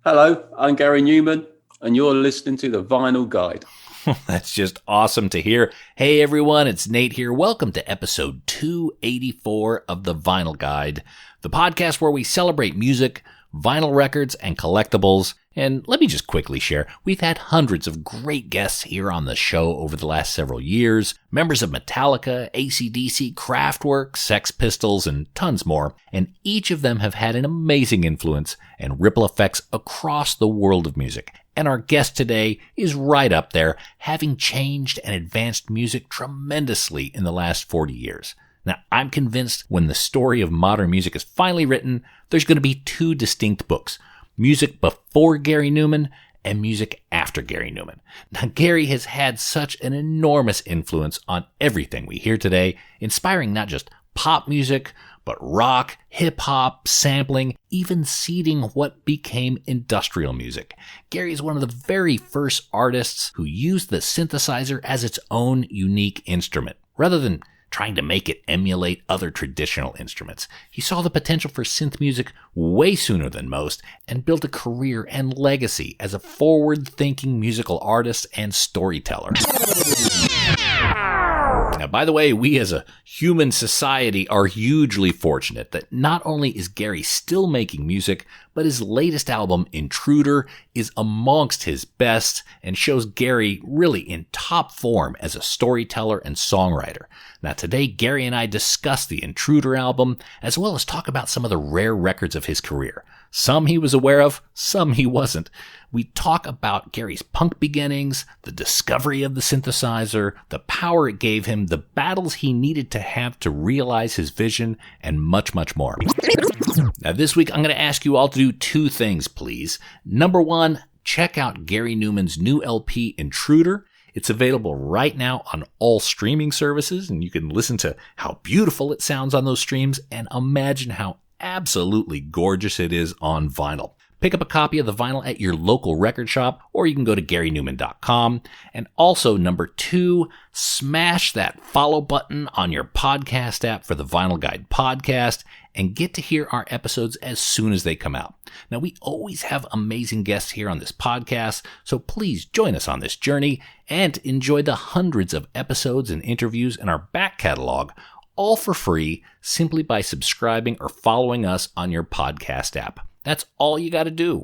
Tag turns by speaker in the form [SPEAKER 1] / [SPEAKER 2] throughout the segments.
[SPEAKER 1] Hello, I'm Gary Numan, and you're listening to The Vinyl Guide.
[SPEAKER 2] That's just awesome to hear. Hey everyone, it's Nate here. Welcome to episode 284 of The Vinyl Guide, the podcast where we celebrate music, vinyl records, and collectibles. And let me just quickly share, we've had hundreds of great guests here on the show over the last several years. Members of Metallica, AC/DC, Kraftwerk, Sex Pistols, and tons more. And each of them have had an amazing influence and ripple effects across the world of music. And our guest today is right up there, having changed and advanced music tremendously in the last 40 years. Now, I'm convinced when the story of modern music is finally written, there's going to be two distinct books. Music before Gary Numan and music after Gary Numan. Now, Gary has had such an enormous influence on everything we hear today, inspiring not just pop music, but rock, hip-hop, sampling, even seeding what became industrial music. Gary is one of the very first artists who used the synthesizer as its own unique instrument, rather than trying to make it emulate other traditional instruments. He saw the potential for synth music way sooner than most and built a career and legacy as a forward-thinking musical artist and storyteller. Now, by the way, we as a human society are hugely fortunate that not only is Gary still making music, but his latest album, Intruder, is amongst his best and shows Gary really in top form as a storyteller and songwriter. Now, today, Gary and I discuss the Intruder album, as well as talk about some of the rare records of his career. Some he was aware of, some he wasn't. We talk about Gary's punk beginnings, the discovery of the synthesizer, the power it gave him, the battles he needed to have to realize his vision, and much, much more. Now, this week, I'm going to ask you all to do two things, please. Number one, check out Gary Numan's new LP, Intruder. It's available right now on all streaming services, and you can listen to how beautiful it sounds on those streams and imagine how absolutely gorgeous it is on vinyl. Pick up a copy of the vinyl at your local record shop, or you can go to GaryNewman.com. And also, number two, smash that follow button on your podcast app for the Vinyl Guide podcast and get to hear our episodes as soon as they come out. Now, we always have amazing guests here on this podcast, so please join us on this journey and enjoy the hundreds of episodes and interviews in our back catalog, all for free, simply by subscribing or following us on your podcast app. That's all you got to do.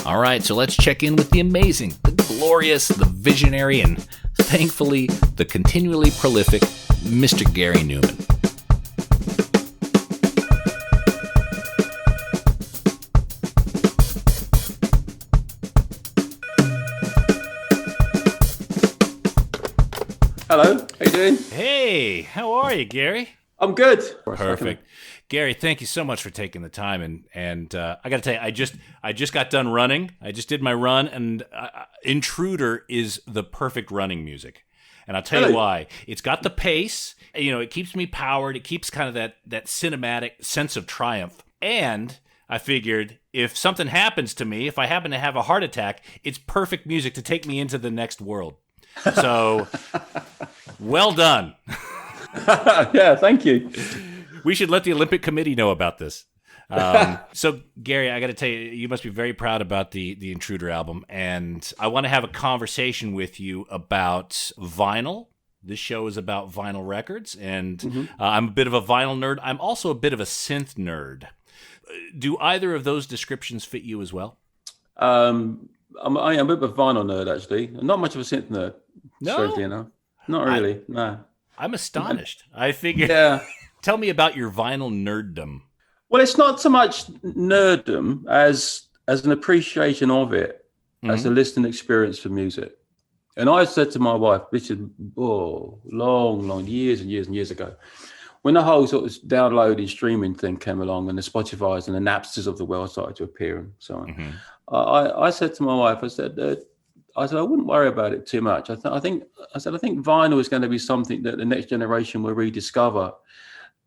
[SPEAKER 2] All right, so let's check in with the amazing, the glorious, the visionary, and thankfully, the continually prolific Mr. Gary Numan.
[SPEAKER 1] Hello, how you doing?
[SPEAKER 2] Hey, how are you, Gary?
[SPEAKER 1] I'm good.
[SPEAKER 2] Perfect. Gary, thank you so much for taking the time. And I got to tell you, I just got done running. I just did my run, and Intruder is the perfect running music. And I'll tell you why. It's got the pace. You know, it keeps me powered. It keeps kind of that cinematic sense of triumph. And I figured if something happens to me, if I happen to have a heart attack, it's perfect music to take me into the next world. So, well done.
[SPEAKER 1] Yeah, thank you.
[SPEAKER 2] We should let the Olympic Committee know about this. So, Gary, I got to tell you, you must be very proud about the Intruder album, and I want to have a conversation with you about vinyl. This show is about vinyl records, and I'm a bit of a vinyl nerd. I'm also a bit of a synth nerd. Do either of those descriptions fit you as well?
[SPEAKER 1] I am a bit of a vinyl nerd, actually. Not much of a synth nerd, strangely enough. Not really, no.
[SPEAKER 2] I'm astonished. I figured...
[SPEAKER 1] Yeah.
[SPEAKER 2] Tell me about your vinyl nerddom.
[SPEAKER 1] Well, it's not so much nerddom as an appreciation of it, as a listening experience for music. And I said to my wife, this is long, years and years and years ago, when the whole sort of downloading, streaming thing came along and the Spotify's and the Napsters of the world started to appear and so on. I said to my wife, I said, I wouldn't worry about it too much. I think vinyl is going to be something that the next generation will rediscover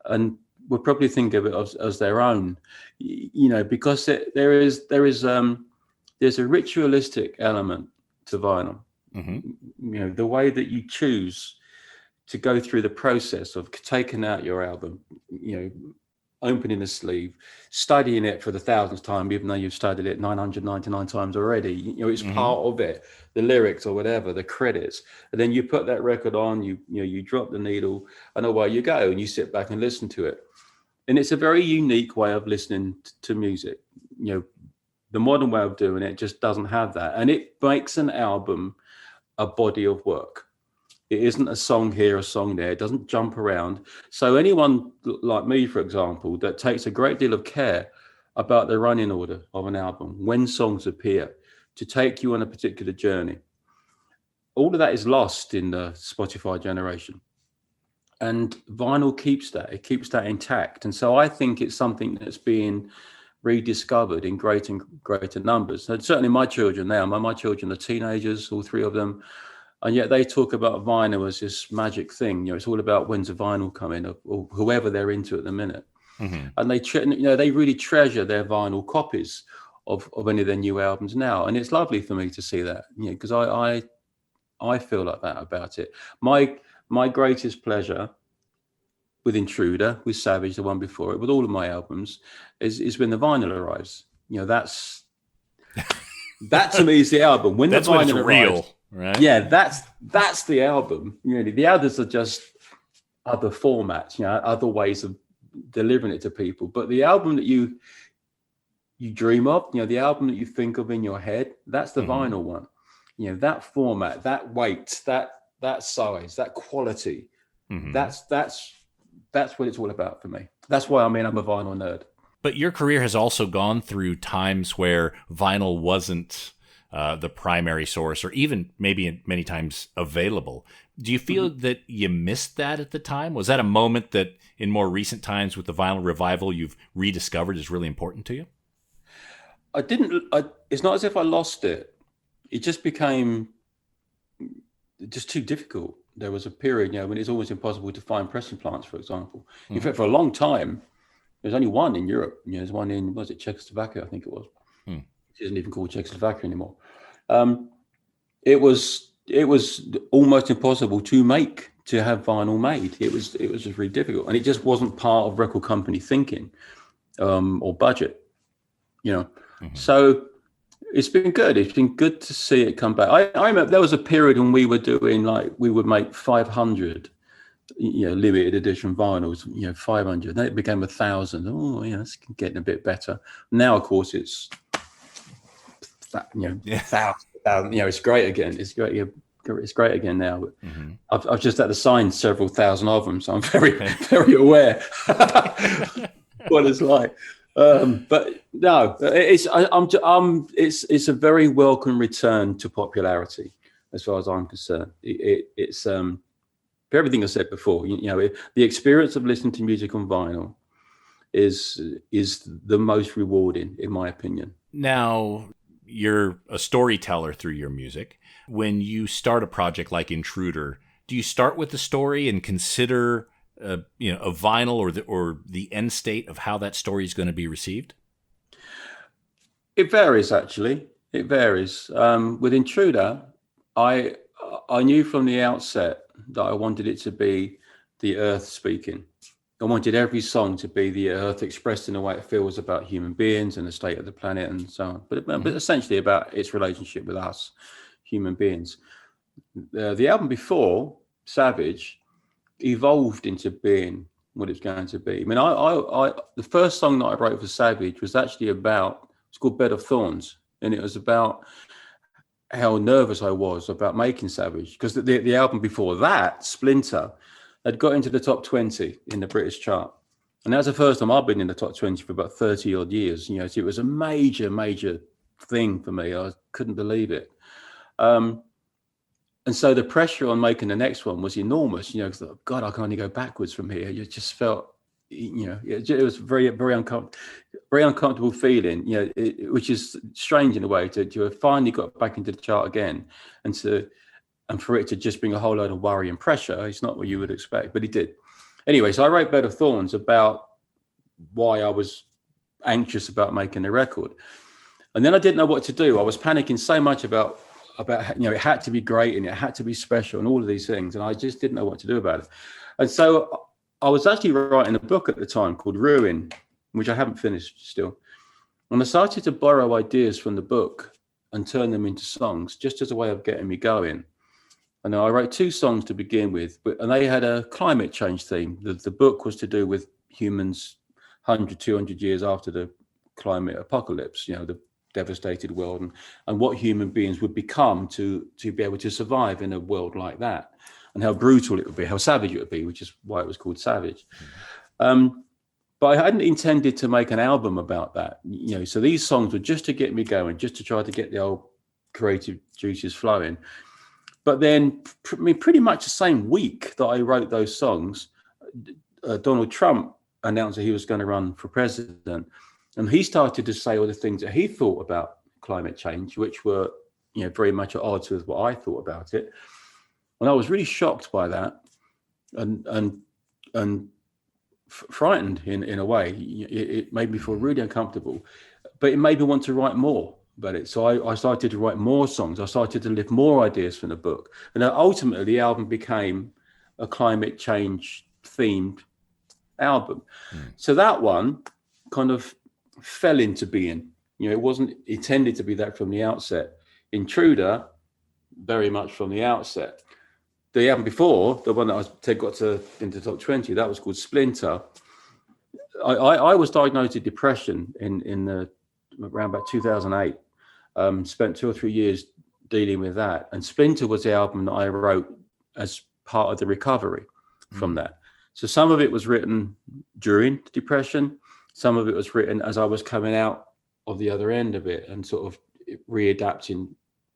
[SPEAKER 1] and will probably think of it as their own, you know, because there's a ritualistic element to vinyl. You know, the way that you choose to go through the process of taking out your album, you know, opening the sleeve, studying it for the thousandth time, even though you've studied it 999 times already. You know, it's part of it, the lyrics or whatever, the credits. And then you put that record on, you drop the needle, and away you go, and you sit back and listen to it. And it's a very unique way of listening to music. You know, the modern way of doing it just doesn't have that. And it makes an album a body of work. It isn't a song here, a song there. It doesn't jump around. So anyone like me, for example, that takes a great deal of care about the running order of an album, when songs appear, to take you on a particular journey, all of that is lost in the Spotify generation. And vinyl keeps that. It keeps that intact. And so I think it's something that's being rediscovered in greater and greater numbers. And certainly my children now, my children are teenagers, all three of them. And yet they talk about vinyl as this magic thing. You know, it's all about when's the vinyl coming, or whoever they're into at the minute. And they really treasure their vinyl copies of any of their new albums now. And it's lovely for me to see that, you know, because I feel like that about it. My greatest pleasure with Intruder, with Savage, the one before it, with all of my albums, is when the vinyl arrives. You know, that to me is the album. When
[SPEAKER 2] that's
[SPEAKER 1] the vinyl
[SPEAKER 2] when it's real.
[SPEAKER 1] arrives,
[SPEAKER 2] right?
[SPEAKER 1] Yeah, that's the album. You know, the others are just other formats, you know, other ways of delivering it to people. But the album that you dream of, you know, the album that you think of in your head, that's the vinyl one. You know, that format, that weight, that size, that quality, that's what it's all about for me. That's why I'm a vinyl nerd.
[SPEAKER 2] But your career has also gone through times where vinyl wasn't the primary source, or even maybe many times available. Do you feel that you missed that at the time? Was that a moment that in more recent times with the vinyl revival you've rediscovered is really important to you? It's not as if I lost it. It just became just too difficult. There was a period, you know, when it's almost impossible to find pressing plants, for example. In fact, for a long time, there's only one in Europe. You know, there's one in, Czechoslovakia, I think it was. It isn't even called Czechoslovakia anymore. It was almost impossible to have vinyl made. It was just really difficult, and it just wasn't part of record company thinking or budget, you know. So it's been good. It's been good to see it come back. I remember there was a period when we were doing, like, we would make 500, you know, limited edition vinyls, you know, 500. Then it became 1,000. Oh, yeah, it's getting a bit better. Now, of course, it's, you know, 1,000. You know, it's great again. It's great. It's great again now. But I've just had to sign several thousand of them, so I'm very, very aware what it's like. But no, it's a very welcome return to popularity, as far as I'm concerned. It's for everything I said before. You know, the experience of listening to music on vinyl is the most rewarding, in my opinion. Now, you're a storyteller through your music. When you start a project like Intruder, do you start with the story and consider a vinyl or the end state of how that story is going to be received?
[SPEAKER 1] It varies, actually. It varies. With Intruder, I knew from the outset that I wanted it to be the earth speaking. I wanted every song to be the earth expressed in the way it feels about human beings and the state of the planet and so on. But essentially about its relationship with us, human beings. The album before, Savage, evolved into being what it's going to be. I mean, I the first song that I wrote for Savage was actually it's called Bed of Thorns, and it was about how nervous I was about making Savage, because the album before that, Splinter, had got into the top 20 in the British chart, and that's the first time I've been in the top 20 for about 30 odd years. You know, so it was a major thing for me. I couldn't believe it. And so the pressure on making the next one was enormous, you know, because, God, I can only go backwards from here. You just felt, you know, it was very uncomfortable feeling, you know, which is strange in a way to have finally got back into the chart again, and for it to just bring a whole load of worry and pressure. It's not what you would expect, but it did. Anyway, so I wrote Bed of Thorns about why I was anxious about making the record. And then I didn't know what to do. I was panicking so much about, you know, it had to be great and it had to be special and all of these things. And I just didn't know what to do about it. And so I was actually writing a book at the time called Ruin, which I haven't finished still. And I started to borrow ideas from the book and turn them into songs just as a way of getting me going. And I wrote 2 songs to begin with, and they had a climate change theme. The book was to do with humans 100, 200 years after the climate apocalypse, the devastated world, and what human beings would become to be able to survive in a world like that, and how brutal it would be, how savage it would be, which is why it was called Savage. But I hadn't intended to make an album about that, so these songs were just to get me going, just to try to get the old creative juices flowing. But then pretty much the same week that I wrote those songs, Donald Trump announced that he was going to run for president. And he started to say all the things that he thought about climate change, which were, very much at odds with what I thought about it. And I was really shocked by that and frightened in a way. It made me feel really uncomfortable, but it made me want to write more about it. So I started to write more songs. I started to lift more ideas from the book. And ultimately the album became a climate change themed album. So that one kind of fell into being. It wasn't intended to be that from the outset. Intruder, very much from the outset. The album before, the one that got into the top 20, that was called Splinter. I was diagnosed with depression in around about 2008. Spent 2 or 3 years dealing with that. And Splinter was the album that I wrote as part of the recovery from that. So some of it was written during the depression. Some of it was written as I was coming out of the other end of it and sort of readapting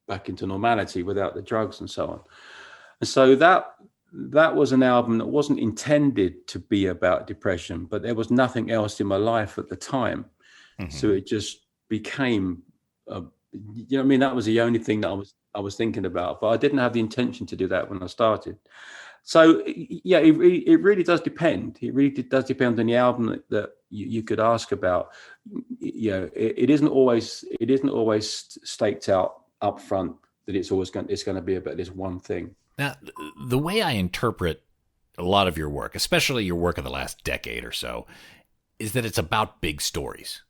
[SPEAKER 1] back into normality without the drugs and so on. And so that was an album that wasn't intended to be about depression, but there was nothing else in my life at the time. So it just became, that was the only thing that I was thinking about, but I didn't have the intention to do that when I started. So yeah, it really does depend. It really does depend on the album that you could ask about. It isn't always staked out up front that it's going to be about this one thing.
[SPEAKER 2] Now, the way I interpret a lot of your work, especially your work of the last decade or so, is that it's about big stories.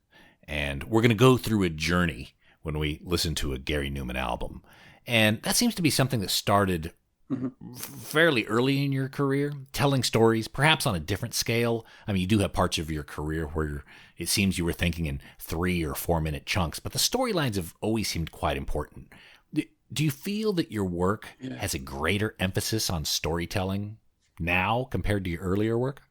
[SPEAKER 2] And we're going to go through a journey when we listen to a Gary Numan album. And that seems to be something that started fairly early in your career, telling stories, perhaps on a different scale. I mean, you do have parts of your career where it seems you were thinking in 3 or 4 minute chunks, but the storylines have always seemed quite important. Do you feel that your work has a greater emphasis on storytelling now compared to your earlier work?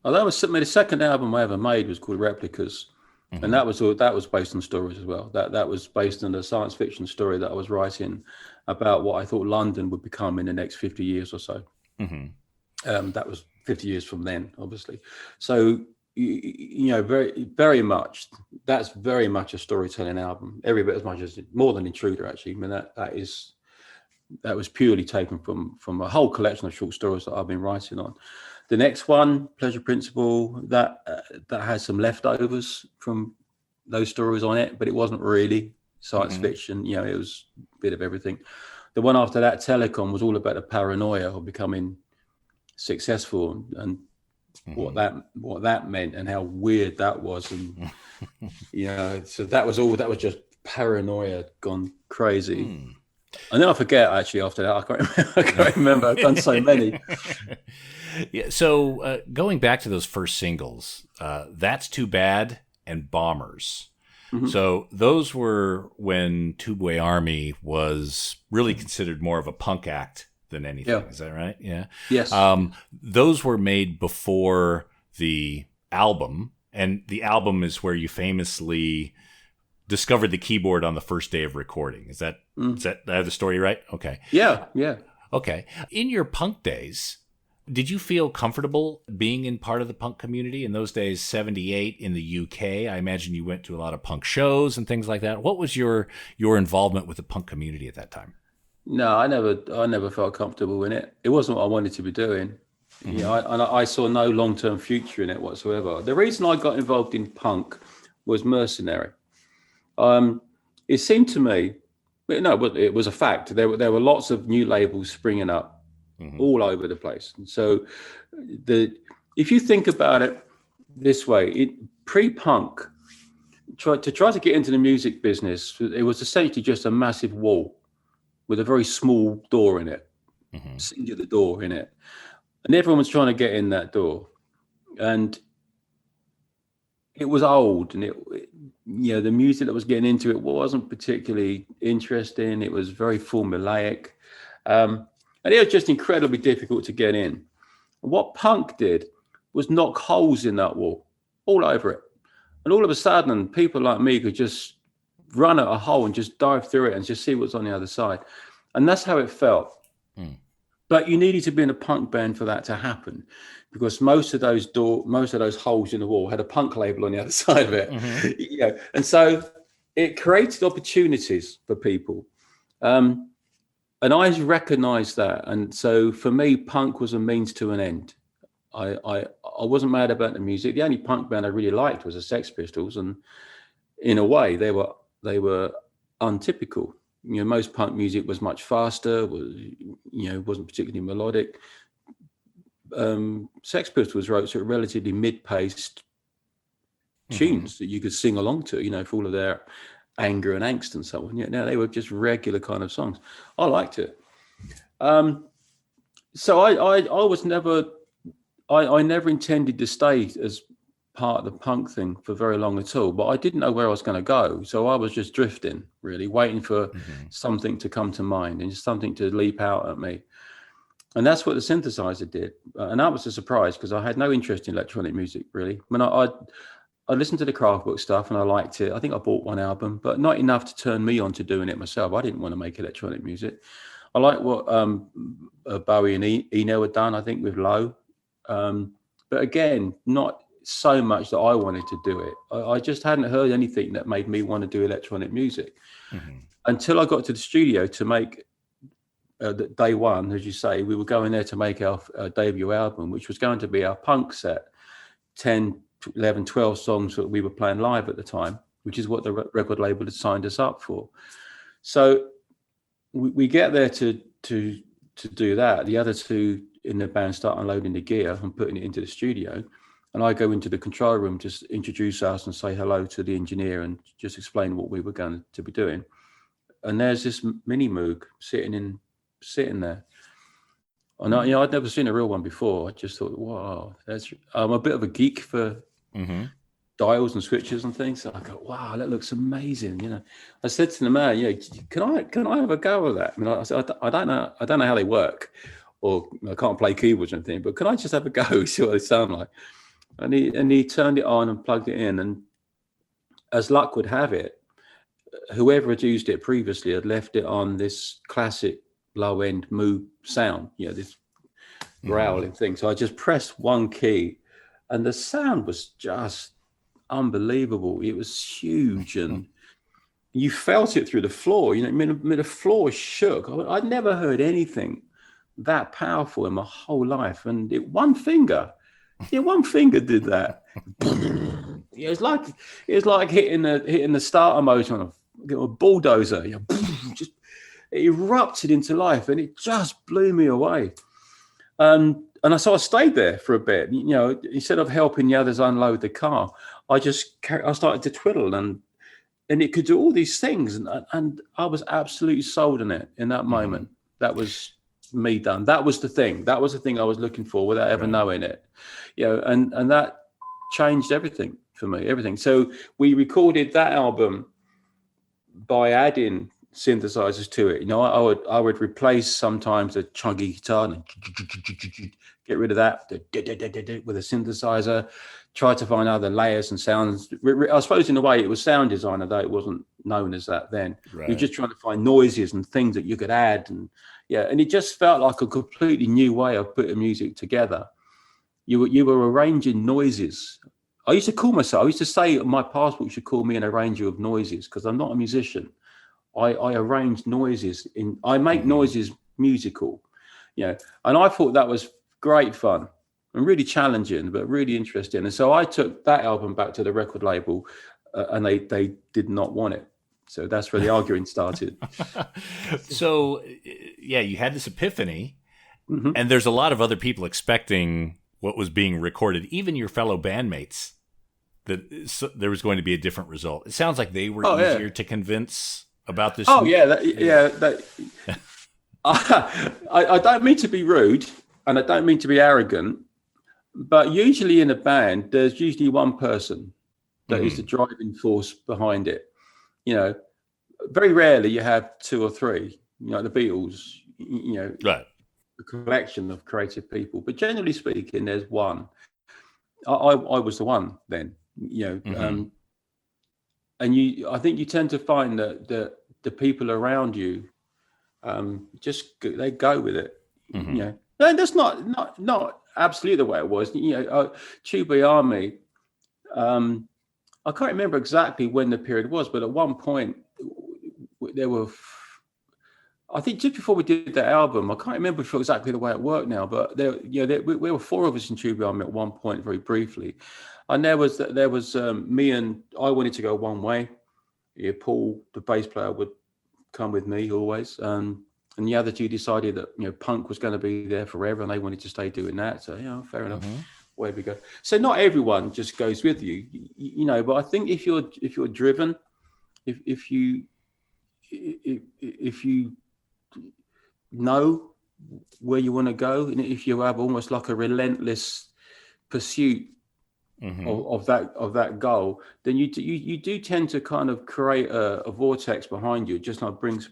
[SPEAKER 1] Oh, that was the second album I ever made was called Replicas. And that was based on stories as well. That was based on a science fiction story that I was writing about what I thought London would become in the next 50 years or so. That was 50 years from then, obviously. So, very, very much, that's very much a storytelling album. Every bit as much as more than Intruder, actually. I mean, that was purely taken from a whole collection of short stories that I've been writing on. The next one, Pleasure Principle, that has some leftovers from those stories on it, but it wasn't really science fiction. It was a bit of everything. The one after that, Telecom, was all about the paranoia of becoming successful and what that meant and how weird that was, and so that was just paranoia gone crazy. And then I forget, actually, after that. I can't remember. I've done so many.
[SPEAKER 2] Yeah. So going back to those first singles, That's Too Bad and Bombers. So those were when Tubeway Army was really considered more of a punk act than anything. Yeah. Is that right? Yeah.
[SPEAKER 1] Yes.
[SPEAKER 2] Those were made before the album, and the album is where you famously discovered the keyboard on the first day of recording. Is that I have the story right? Okay.
[SPEAKER 1] Yeah. Yeah.
[SPEAKER 2] Okay. In your punk days, did you feel comfortable being in part of the punk community in those days, 78 in the UK? I imagine you went to a lot of punk shows and things like that. What was your involvement with the punk community at that time?
[SPEAKER 1] No, I never felt comfortable in it. It wasn't what I wanted to be doing. I saw no long-term future in it whatsoever. The reason I got involved in punk was mercenary. It seemed to me, it was a fact. There were lots of new labels springing up all over the place. And so if you think about it this way, pre-punk, try to get into the music business, it was essentially just a massive wall with a very small door in it, singular door in it. And everyone was trying to get in that door. And it was old, and the music that was getting into it wasn't particularly interesting. It was very formulaic. And it was just incredibly difficult to get in. And what punk did was knock holes in that wall all over it. And all of a sudden, people like me could just run at a hole and just dive through it and just see what's on the other side. And that's how it felt. But you needed to be in a punk band for that to happen, because most of those holes in the wall had a punk label on the other side of it. And so it created opportunities for people. And I recognized that. And so for me, punk was a means to an end. I wasn't mad about the music. The only punk band I really liked was the Sex Pistols, and in a way, they were untypical. Most punk music was much faster, wasn't particularly melodic. Sex Pistols wrote sort of relatively mid-paced tunes that you could sing along to, for all of their anger and angst and so on. They were just regular kind of songs. I liked it. So I was never, I never intended to stay as part of the punk thing for very long at all, but I didn't know where I was going to go. So I was just drifting, really, waiting for something to come to mind and just something to leap out at me. And that's what the synthesizer did. And that was a surprise, because I had no interest in electronic music, really. I mean, I listened to the Kraftwerk stuff and I liked it. I think I bought one album, but not enough to turn me on to doing it myself. I didn't want to make electronic music. I like what Bowie and Eno had done, I think, with Low. But again, not so much that I wanted to do it. I just hadn't heard anything that made me want to do electronic music until I got to the studio to make day one, as you say. We were going there to make our debut album, which was going to be our punk set, 10, 11, 12 songs that we were playing live at the time, which is what the record label had signed us up for. So we get there to do that. The other two in the band start unloading the gear and putting it into the studio. And I go into the control room, just introduce us and say hello to the engineer and just explain what we were going to be doing. And there's this mini Moog sitting there. And I'd never seen a real one before. I just thought, wow, I'm a bit of a geek for dials and switches and things. So I go, wow, that looks amazing. I said to the man, can I have a go at that? I mean, I said, I don't know how they work, or I can't play keyboards or anything, but can I just have a go, see what they sound like? And he turned it on and plugged it in, and as luck would have it, whoever had used it previously had left it on this classic low-end Moog sound, this growling thing. So I just pressed one key, and the sound was just unbelievable. It was huge, and you felt it through the floor. The floor shook. I'd never heard anything that powerful in my whole life, and one finger did that. It was like hitting the starter motor on a bulldozer. Just it erupted into life, and it just blew me away. And I stayed there for a bit. Instead of helping the others unload the car, I started to twiddle, and it could do all these things, and I was absolutely sold on it in that moment. That was me done. That was the thing. That was the thing I was looking for without ever knowing it. And that changed everything for me. Everything. So we recorded that album by adding synthesizers to it. I would replace sometimes the chunky guitar and get rid of that with a synthesizer. Try to find other layers and sounds. I suppose in a way it was sound design, although it wasn't known as that then. Right. You're just trying to find noises and things that you could add, and it just felt like a completely new way of putting music together. You were arranging noises. I used to say on my passport, you should call me an arranger of noises, because I'm not a musician. I arrange noises I make noises musical, and I thought that was great fun and really challenging, but really interesting. And so I took that album back to the record label, and they did not want it. So that's where the arguing started.
[SPEAKER 2] So, you had this epiphany,
[SPEAKER 1] Mm-hmm.
[SPEAKER 2] And there's a lot of other people expecting what was being recorded, even your fellow bandmates, that there was going to be a different result. It sounds like they were easier to convince about this.
[SPEAKER 1] I don't mean to be rude and I don't mean to be arrogant, but usually in a band, there's usually one person that is the driving force behind it. Very rarely you have two or three, the Beatles,
[SPEAKER 2] right.
[SPEAKER 1] A collection of creative people, but generally speaking, there's one. I was the one then, and I think you tend to find that the people around you, they go with it, and that's not absolutely the way it was. Tube Army. I can't remember exactly when the period was, but at one point there were. I think just before we did that album, I can't remember exactly the way it worked now, but we were four of us in Tube Army at one point, very briefly, and there was me, and I wanted to go one way. Paul, the bass player, would come with me always, and the other two decided that punk was going to be there forever, and they wanted to stay doing that. So fair enough. Where we go. So not everyone just goes with you, but I think if you're driven, if you know where you want to go, and if you have almost like a relentless pursuit of that goal, then you do tend to kind of create a vortex behind you, just like brings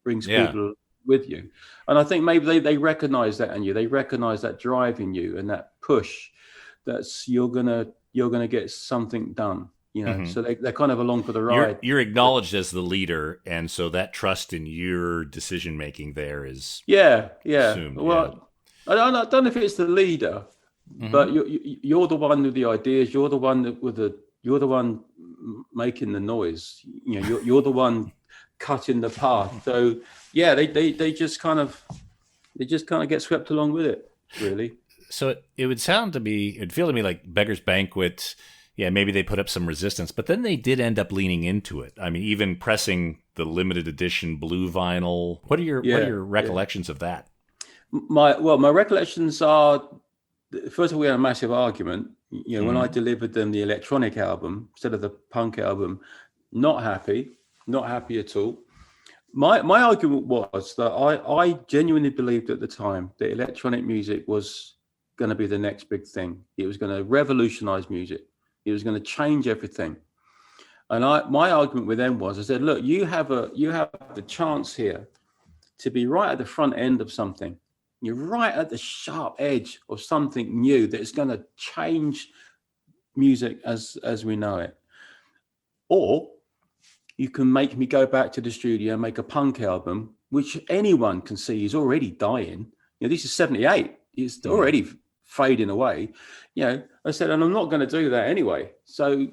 [SPEAKER 1] people with you. And I think maybe they recognize that in you. They recognize that drive in you and that push that's you're gonna get something done. So they're kind of along for the ride.
[SPEAKER 2] You're acknowledged as the leader, and so that trust in your decision making there is assumed.
[SPEAKER 1] Well, I don't know if it's the leader, but you're the one with the ideas. You're the one you're the one making the noise. You're the one cutting the path. So they just kind of get swept along with it, really.
[SPEAKER 2] So it would feel to me like Beggar's Banquet. Yeah, maybe they put up some resistance, but then they did end up leaning into it. I mean, even pressing the limited edition blue vinyl. What are your recollections of that?
[SPEAKER 1] My recollections are, first of all, we had a massive argument. When I delivered them the electronic album instead of the punk album, not happy at all. My argument was that I genuinely believed at the time that electronic music was going to be the next big thing. It was going to revolutionize music. It was going to change everything. And my argument with them was, I said, look, you have the chance here to be right at the front end of something. You're right at the sharp edge of something new that's going to change music as we know it. Or you can make me go back to the studio and make a punk album, which anyone can see is already dying. This is 78. It's already fading away. I said, and I'm not going to do that anyway. So,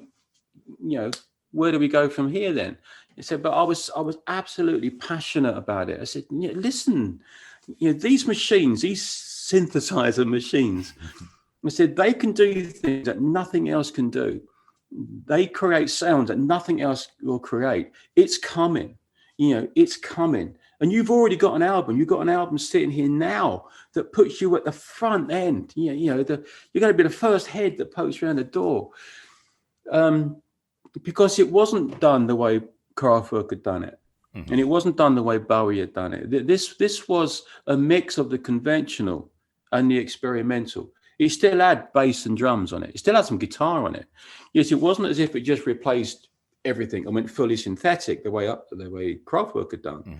[SPEAKER 1] where do we go from here then? He said, but I was absolutely passionate about it. I said, listen, these machines, these synthesizer machines, I said, they can do things that nothing else can do. They create sounds that nothing else will create. It's coming, it's coming. And you've already got an album. You've got an album sitting here now that puts you at the front end. You're going to be the first head that pokes around the door. Because it wasn't done the way Kraftwerk had done it. And it wasn't done the way Bowie had done it. This was a mix of the conventional and the experimental. It still had bass and drums on it. It still had some guitar on it. Yes, it wasn't as if it just replaced everything and went fully synthetic the way Kraftwerk had done.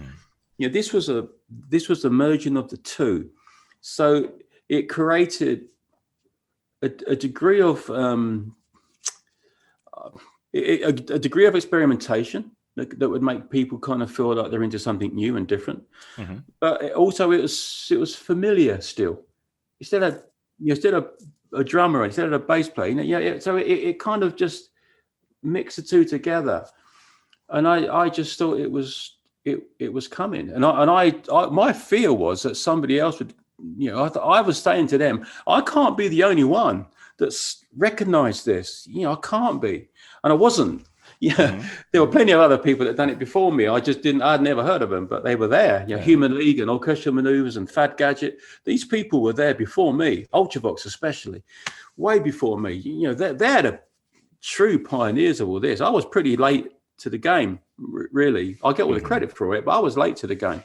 [SPEAKER 1] This was the merging of the two. So it created a degree of a degree of experimentation that would make people kind of feel like they're into something new and different. But it was familiar still. You still had a drummer and still had a bass player. So it kind of just mixed the two together, and I just thought it was coming. And I my fear was that somebody else would. I was saying to them, I can't be the only one that's recognized this. I can't be, and I wasn't. Yeah, there were plenty of other people that done it before me. I'd never heard of them, but they were there. Human League and Orchestral Maneuvers and Fad Gadget. These people were there before me, Ultravox especially, way before me. They're the true pioneers of all this. I was pretty late to the game, really. I get all the credit for it, but I was late to the game.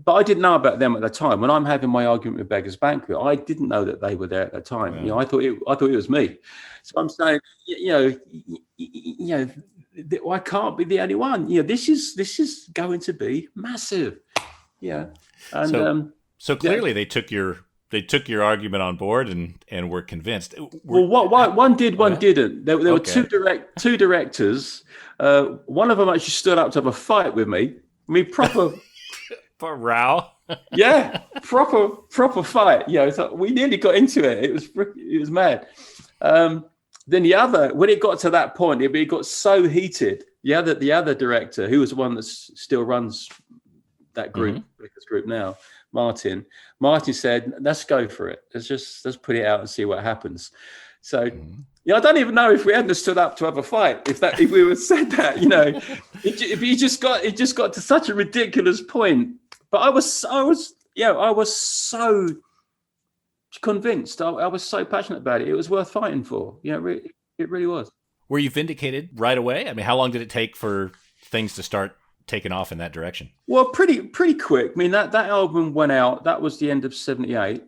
[SPEAKER 1] But I didn't know about them at the time. When I'm having my argument with Beggars Banquet, I didn't know that they were there at the time. I thought it was me. So I'm saying, I can't be the only one. This is going to be massive. Yeah. And
[SPEAKER 2] so clearly they took your argument on board and were convinced.
[SPEAKER 1] One did, one didn't. There were two directors. One of them actually stood up to have a fight with me. I mean, proper.
[SPEAKER 2] For a row.
[SPEAKER 1] Yeah, proper fight. So we nearly got into it. It was mad. Then the other, when it got to that point, it got so heated. The other director, who was the one that still runs that group, Blickers group now, Martin said, "Let's go for it. Let's put it out and see what happens." So. I don't even know if we hadn't stood up to have a fight. If we would said that, it just got to such a ridiculous point. But I was so convinced. I was so passionate about it. It was worth fighting for. It really was.
[SPEAKER 2] Were you vindicated right away? I mean, how long did it take for things to start taking off in that direction?
[SPEAKER 1] Well, pretty quick. I mean, that album went out. That was the end of '78.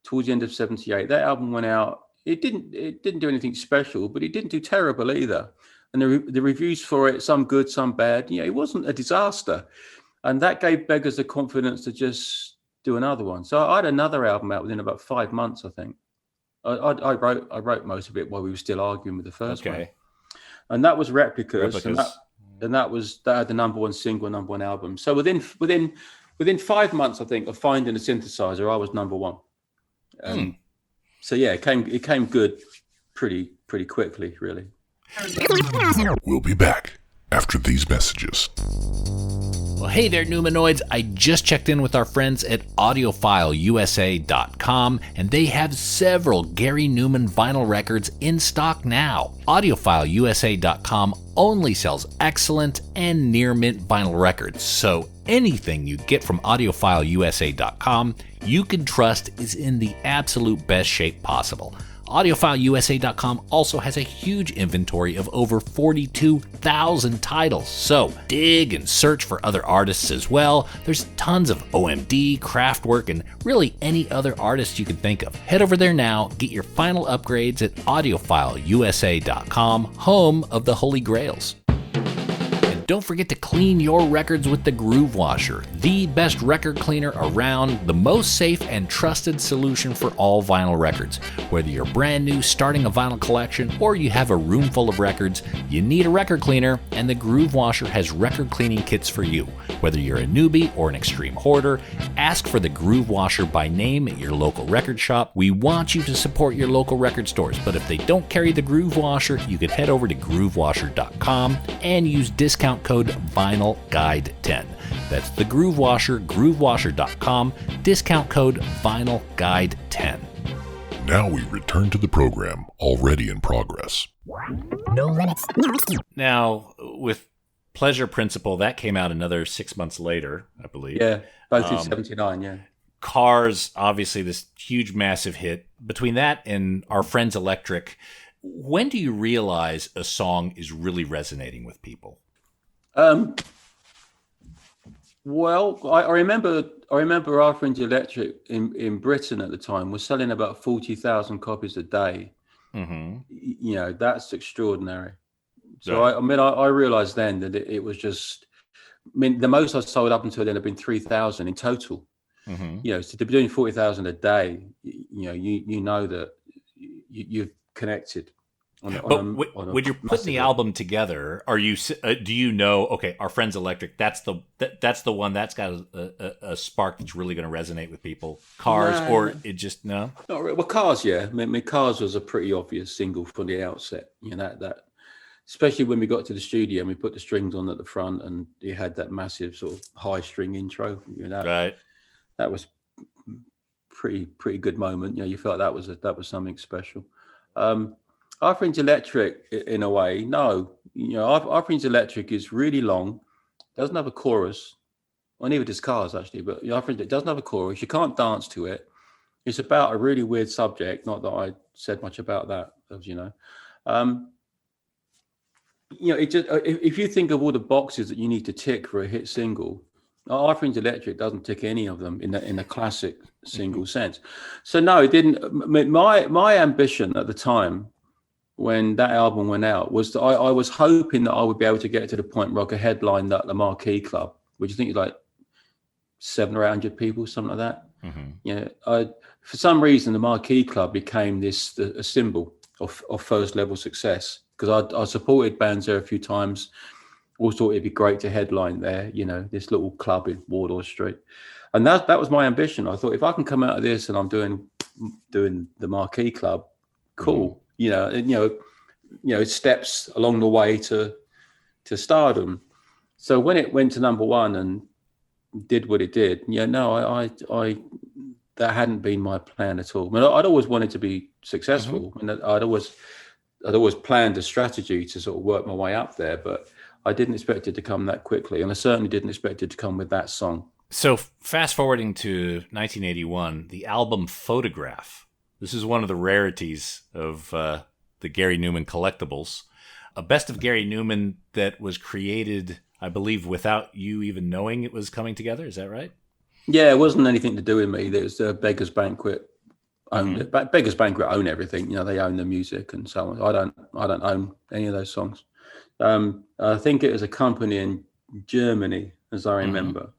[SPEAKER 1] Towards the end of '78, that album went out. It didn't do anything special, but it didn't do terrible either. And the reviews for it, some good, some bad. It wasn't a disaster, and that gave Beggars the confidence to just do another one. So I had another album out within about 5 months, I think. I wrote most of it while we were still arguing with the first one, and that was Replicas. And that had the number one single, number one album. So within 5 months, I think, of finding a synthesizer, I was number one. So yeah, it came good pretty quickly, really.
[SPEAKER 3] We'll be back after these messages.
[SPEAKER 2] Well, hey there, Numanoids. I just checked in with our friends at AudiophileuSA.com, and they have several Gary Numan vinyl records in stock now. AudiophileuSA.com only sells excellent and near-mint vinyl records, so anything you get from AudiophileuSA.com you can trust is in the absolute best shape possible. AudiophileuSA.com also has a huge inventory of over 42,000 titles, so dig and search for other artists as well. There's tons of OMD, Kraftwerk, and really any other artists you can think of. Head over there now, get your final upgrades at AudiophileuSA.com, home of the Holy Grails. Don't forget to clean your records with the Groove Washer, the best record cleaner around, the most safe and trusted solution for all vinyl records. Whether you're brand new starting a vinyl collection or you have a room full of records, you need a record cleaner, and the Groove Washer has record cleaning kits for you. Whether you're a newbie or an extreme hoarder, ask for the Groove Washer by name at your local record shop. We want you to support your local record stores, but if they don't carry the Groove Washer, you can head over to groovewasher.com and use discount code VinylGuide10. That's the Groove Washer, groovewasher.com, discount code VinylGuide10.
[SPEAKER 3] Now we return to the program already in progress.
[SPEAKER 4] No limits.
[SPEAKER 2] Now, with Pleasure Principle, that came out another 6 months later, I believe.
[SPEAKER 1] Yeah, both in '79, yeah.
[SPEAKER 2] Cars, obviously this huge, massive hit. Between that and Our Friends Electric, when do you realize a song is really resonating with people?
[SPEAKER 1] Well, I remember Our Friends Electric in Britain at the time was selling about 40,000 copies a day. Mm-hmm. That's extraordinary. So I realized then that it was just, the most I sold up until then had been 3,000 in total. Mm-hmm. So to be doing 40,000 a day, you know that you've connected.
[SPEAKER 2] When you're putting the album together, are you? Do you know? Okay, Our Friends Electric. That's the one that's got a spark that's really going to resonate with people. Cars, or it just no.
[SPEAKER 1] Not really. Well, Cars, yeah. Cars was a pretty obvious single from the outset. That especially when we got to the studio and we put the strings on at the front and you had that massive sort of high string intro.
[SPEAKER 2] Right.
[SPEAKER 1] That was pretty good moment. You felt that was something special. Half Inch Electric, in a way, no. Half Inch Electric is really long, doesn't have a chorus. Well, neither does Cars, actually, but Half Inch, it doesn't have a chorus. You can't dance to it. It's about a really weird subject. Not that I said much about that, as you know. It just if you think of all the boxes that you need to tick for a hit single, Half Inch Electric doesn't tick any of them in a classic single sense. So no, it didn't. My ambition at the time when that album went out was that I was hoping that I would be able to get to the point where I could headline the Marquee Club, which I think is like 700 or 800 people, something like that. For some reason, the Marquee Club became a symbol of first level success, because I supported bands there a few times. Always thought it'd be great to headline there, this little club in Wardour Street, and that was my ambition. I thought, if I can come out of this and I'm doing the Marquee Club, cool. Steps along the way to stardom. So when it went to number one and did what it did, I that hadn't been my plan at all. I mean, I'd always wanted to be successful, and I'd always planned a strategy to sort of work my way up there, but I didn't expect it to come that quickly, and I certainly didn't expect it to come with that song.
[SPEAKER 2] So fast forwarding to 1981, the album Photograph. This is one of the rarities of the Gary Numan collectibles. A best of Gary Numan that was created, I believe, without you even knowing it was coming together. Is that right?
[SPEAKER 1] Yeah, it wasn't anything to do with me. It was Beggars Banquet owned it. But Beggars Banquet own everything. They own the music and so on. I don't own any of those songs. I think it was a company in Germany, as I remember,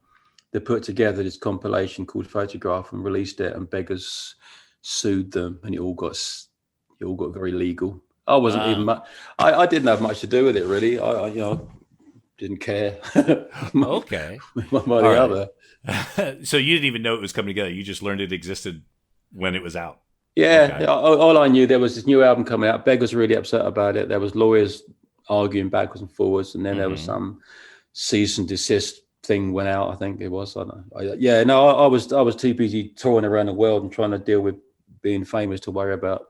[SPEAKER 1] that put together this compilation called Photograph and released it, and Beggars sued them, and it all got very legal. I wasn't even I didn't have much to do with it, really. I didn't care.
[SPEAKER 2] Okay.
[SPEAKER 1] One way or the other.
[SPEAKER 2] So you didn't even know it was coming together. You just learned it existed when it was out.
[SPEAKER 1] Yeah.
[SPEAKER 2] Okay.
[SPEAKER 1] All I knew, there was this new album coming out. Beggars really upset about it. There was lawyers arguing backwards and forwards, and then there was some cease and desist thing went out. I think it was. I don't know. I was too busy touring around the world and trying to deal with being famous to worry about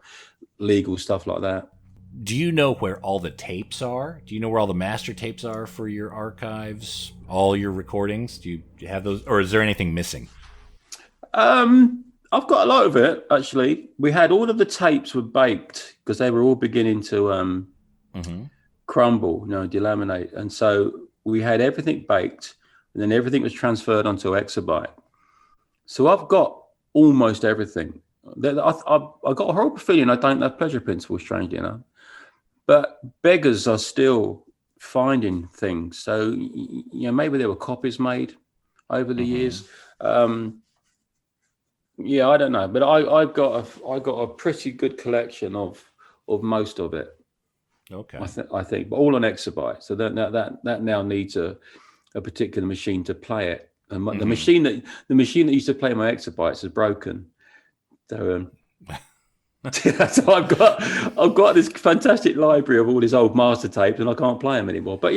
[SPEAKER 1] legal stuff like that.
[SPEAKER 2] Do you know where all the tapes are? Do you know where all the master tapes are for your archives, all your recordings? Do you have those, or is there anything missing?
[SPEAKER 1] I've got a lot of it, actually. We had all of the tapes were baked because they were all beginning to crumble, delaminate. And so we had everything baked, and then everything was transferred onto Exabyte. So I've got almost everything. I got a horrible feeling I don't have Pleasure Principle, strangely enough. But Beggars are still finding things. So, maybe there were copies made over the years. I don't know. But I got a pretty good collection of most of it.
[SPEAKER 2] Okay.
[SPEAKER 1] I think, but all on Exabyte. So that now needs a particular machine to play it. And the machine that used to play my Exabytes is broken. So so I've got this fantastic library of all these old master tapes, and I can't play them anymore. But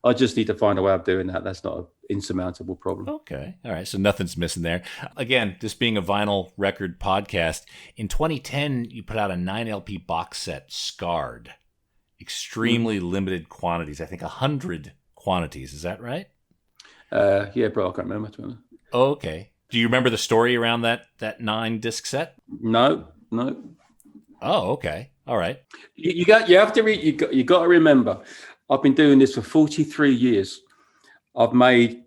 [SPEAKER 1] I just need to find a way of doing that. That's not an insurmountable problem.
[SPEAKER 2] Okay. All right. So nothing's missing there. Again, this being a vinyl record podcast, in 2010, you put out a 9 LP box set, Scarred. Extremely limited quantities. I think 100 quantities. Is that right?
[SPEAKER 1] Yeah, bro. I can't remember.
[SPEAKER 2] Okay. Do you remember the story around that 9 disc set?
[SPEAKER 1] No.
[SPEAKER 2] Oh, okay. All right.
[SPEAKER 1] You got to remember, I've been doing this for 43 years. I've made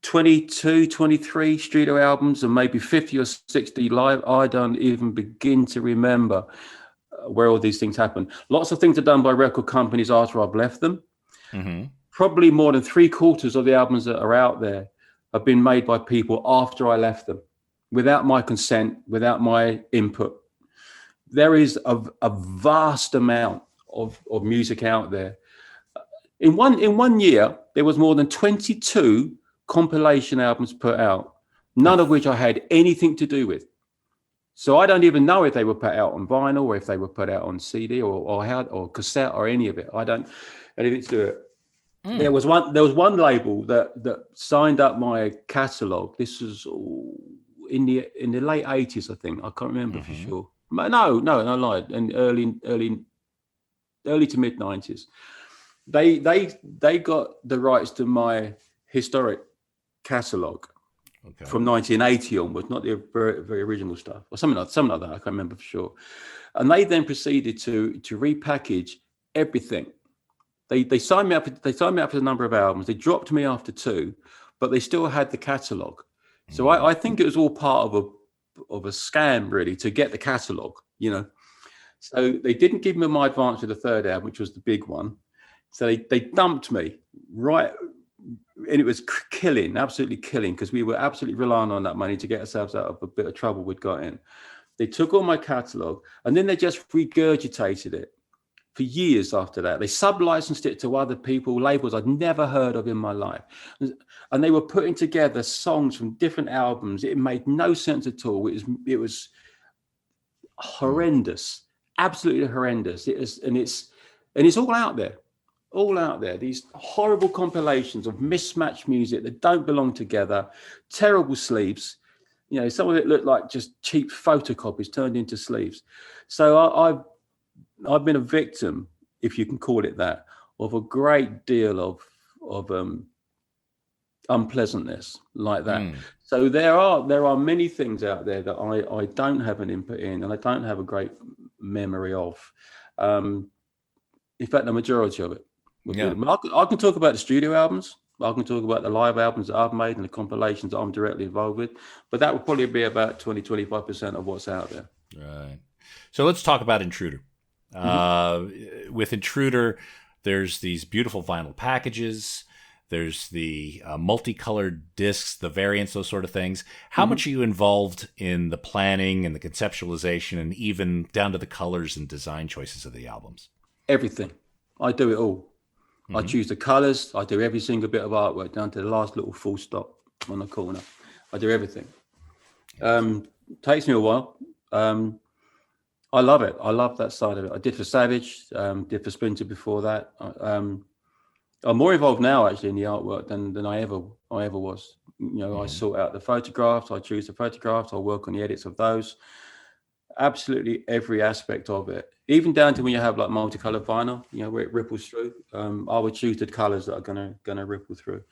[SPEAKER 1] 22, 23 studio albums and maybe 50 or 60 live. I don't even begin to remember where all these things happen. Lots of things are done by record companies after I've left them. Probably more than 3/4 of the albums that are out there have been made by people after I left them, without my consent, without my input. There is a vast amount of music out there. In one year, there was more than 22 compilation albums put out, none of which I had anything to do with. So I don't even know if they were put out on vinyl or if they were put out on CD or cassette or any of it. I don't anything to do with it. There was one label that signed up my catalog. This was in the late 80s, I think. I can't remember for sure. No, I lied. And early to mid 90s. They got the rights to my historic catalogue from 1980 onwards, not the very original stuff, or something like that. I can't remember for sure. And they then proceeded to repackage everything. They signed me up. They signed me up for a number of albums. They dropped me after 2, but they still had the catalogue. So I think it was all part of a scam, really, to get the catalogue. So they didn't give me my advance for the 3rd album, which was the big one. So they dumped me right, and it was absolutely killing, because we were absolutely relying on that money to get ourselves out of a bit of trouble we'd got in. They took all my catalogue, and then they just regurgitated it for years after that. They sub-licensed it to other people, labels I'd never heard of in my life. And they were putting together songs from different albums. It made no sense at all. It was horrendous, absolutely horrendous. It's all out there. All out there, these horrible compilations of mismatched music that don't belong together, terrible sleeves. Some of it looked like just cheap photocopies turned into sleeves. So I've been a victim, if you can call it that, of a great deal of unpleasantness like that. So there are many things out there that I don't have an input in, and I don't have a great memory of. In fact, the majority of it. Yeah. I can talk about the studio albums. I can talk about the live albums that I've made and the compilations that I'm directly involved with. But that would probably be about 20-25% of what's out there.
[SPEAKER 2] Right. So let's talk about Intruder. With Intruder, there's these beautiful vinyl packages. There's the multicolored discs, the variants, those sort of things. How much are you involved in the planning and the conceptualization, and even down to the colors and design choices of the albums?
[SPEAKER 1] Everything. I do it all. I choose the colors. I do every single bit of artwork down to the last little full stop on the corner. I do everything. Takes me a while. I love it. I love that side of it. I did for Savage, did for Splinter before that. I'm more involved now actually in the artwork than I ever was. I sort out the photographs. I choose the photographs. I work on the edits of those. Absolutely every aspect of it, even down to when you have like multicolored vinyl, where it ripples through. I would choose the colors that are gonna ripple through.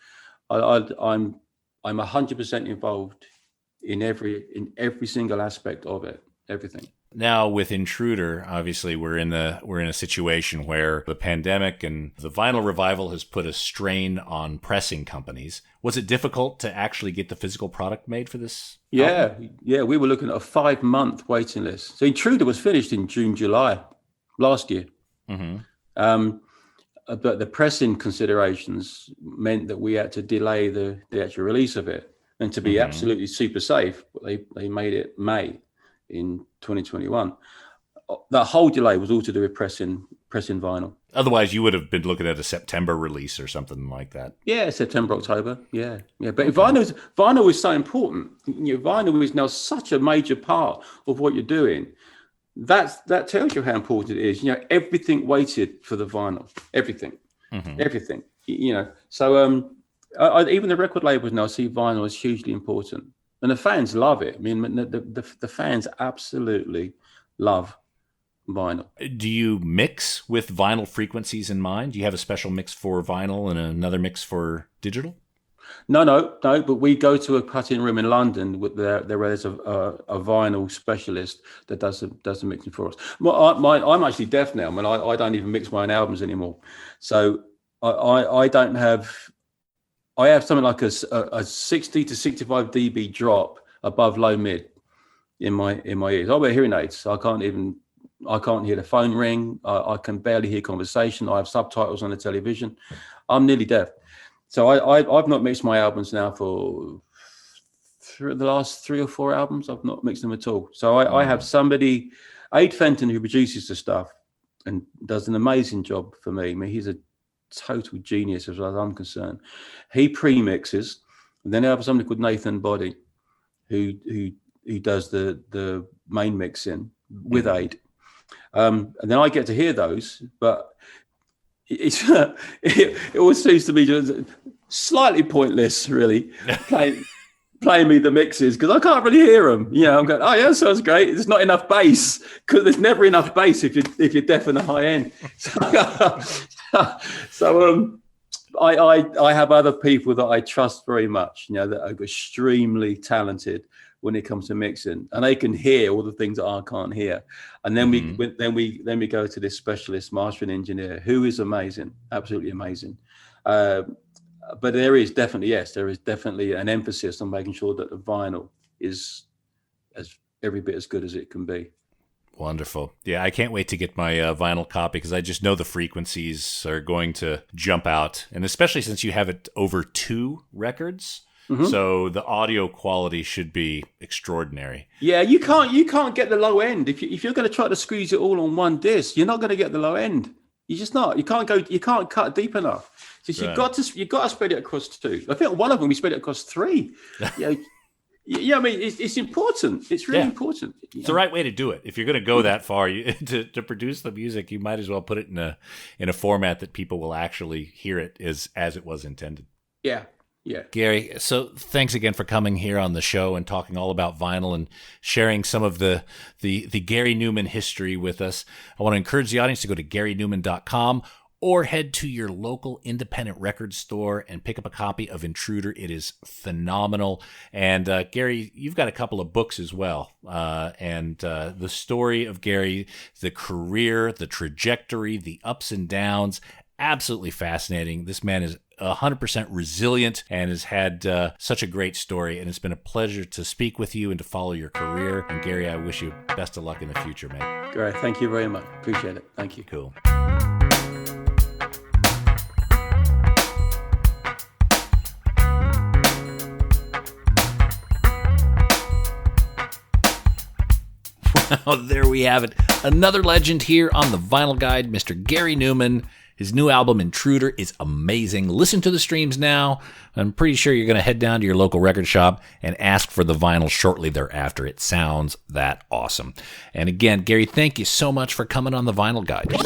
[SPEAKER 1] I'm 100% involved in every single aspect of it, everything.
[SPEAKER 2] Now with Intruder, obviously we're in a situation where the pandemic and the vinyl revival has put a strain on pressing companies. Was it difficult to actually get the physical product made for this album?
[SPEAKER 1] Yeah. We were looking at a 5-month waiting list. So Intruder was finished in June, July last year. But the pressing considerations meant that we had to delay the actual release of it. And to be absolutely super safe, they made it May in 2021. That whole delay was all to do with pressing vinyl.
[SPEAKER 2] Otherwise, you would have been looking at a September release or something like that.
[SPEAKER 1] Yeah, September, October. Yeah. But vinyl is so important. Vinyl is now such a major part of what you're doing. That tells you how important it is. Everything waited for the vinyl. Everything. So even the record labels now see vinyl as hugely important. And the fans love it. I mean, the fans absolutely love vinyl.
[SPEAKER 2] Do you mix with vinyl frequencies in mind? Do you have a special mix for vinyl and another mix for digital?
[SPEAKER 1] No. But we go to a cutting room in London there's a vinyl specialist that does the mixing for us. I'm actually deaf now. I mean, I don't even mix my own albums anymore. So I don't have. I have something like a 60 to 65 dB drop above low mid in my ears. I wear hearing aids, so I can't hear the phone ring. I can barely hear conversation. I have subtitles on the television. I'm nearly deaf. So I've not mixed my albums now for the last 3 or 4 albums. I've not mixed them at all. So I have somebody, Aid Fenton, who produces the stuff and does an amazing job for me. I mean, he's a total genius as far as I'm concerned. He pre-mixes, and then I have somebody called Nathan Body who does the main mixing with Aid. And then I get to hear those, but it always seems to be just slightly pointless, really, playing me the mixes because I can't really hear them. I'm going, oh yeah, that sounds great. There's not enough bass because there's never enough bass if you're deaf in the high end. So I have other people that I trust very much, that are extremely talented when it comes to mixing, and they can hear all the things that I can't hear. And then we go to this specialist mastering engineer who is amazing, absolutely amazing. But there is definitely an emphasis on making sure that the vinyl is every bit as good as it can be.
[SPEAKER 2] Wonderful. Yeah, I can't wait to get my vinyl copy because I just know the frequencies are going to jump out. And especially since you have it over 2 records, so the audio quality should be extraordinary.
[SPEAKER 1] Yeah, you can't get the low end. If you're going to try to squeeze it all on one disc, you're not going to get the low end. You're just not. You can't cut deep enough. So you've got to spread it across 2. I think one of them we spread it across 3. Yeah, I mean, it's important. It's really important.
[SPEAKER 2] It's the right way to do it. If you're going to go that far to produce the music, you might as well put it in a format that people will actually hear it as it was intended.
[SPEAKER 1] Yeah.
[SPEAKER 2] Gary, so thanks again for coming here on the show and talking all about vinyl and sharing some of the Gary Numan history with us. I want to encourage the audience to go to GaryNuman.com or head to your local independent record store and pick up a copy of Intruder. It is phenomenal. And Gary, you've got a couple of books as well. And the story of Gary, the career, the trajectory, the ups and downs, absolutely fascinating. This man is 100% resilient and has had such a great story. And it's been a pleasure to speak with you and to follow your career. And Gary, I wish you best of luck in the future, man.
[SPEAKER 1] Great. Thank you very much. Appreciate it. Thank you.
[SPEAKER 2] Cool. Well, there we have it. Another legend here on the Vinyl Guide, Mr. Gary Numan. His new album, Intruder, is amazing. Listen to the streams now. I'm pretty sure you're going to head down to your local record shop and ask for the vinyl shortly thereafter. It sounds that awesome. And again, Gary, thank you so much for coming on the Vinyl Guide.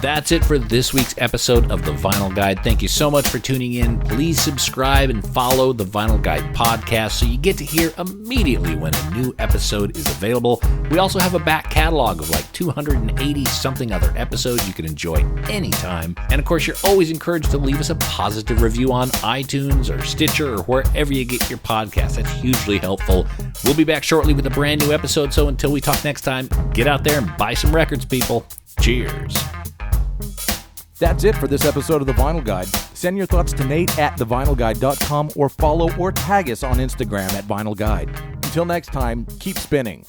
[SPEAKER 2] That's it for this week's episode of the Vinyl Guide. Thank you so much for tuning in. Please subscribe and follow the Vinyl Guide podcast so you get to hear immediately when a new episode is available. We also have a back catalog of like 280 something other episodes you can enjoy anytime. And of course, you're always encouraged to leave us a positive review on iTunes or Stitcher or wherever you get your podcasts. That's hugely helpful. We'll be back shortly with a brand new episode. So until we talk next time, get out there and buy some records, people. Cheers.
[SPEAKER 4] That's it for this episode of The Vinyl Guide. Send your thoughts to Nate at thevinylguide.com or follow or tag us on Instagram at Vinyl Guide. Until next time, keep spinning.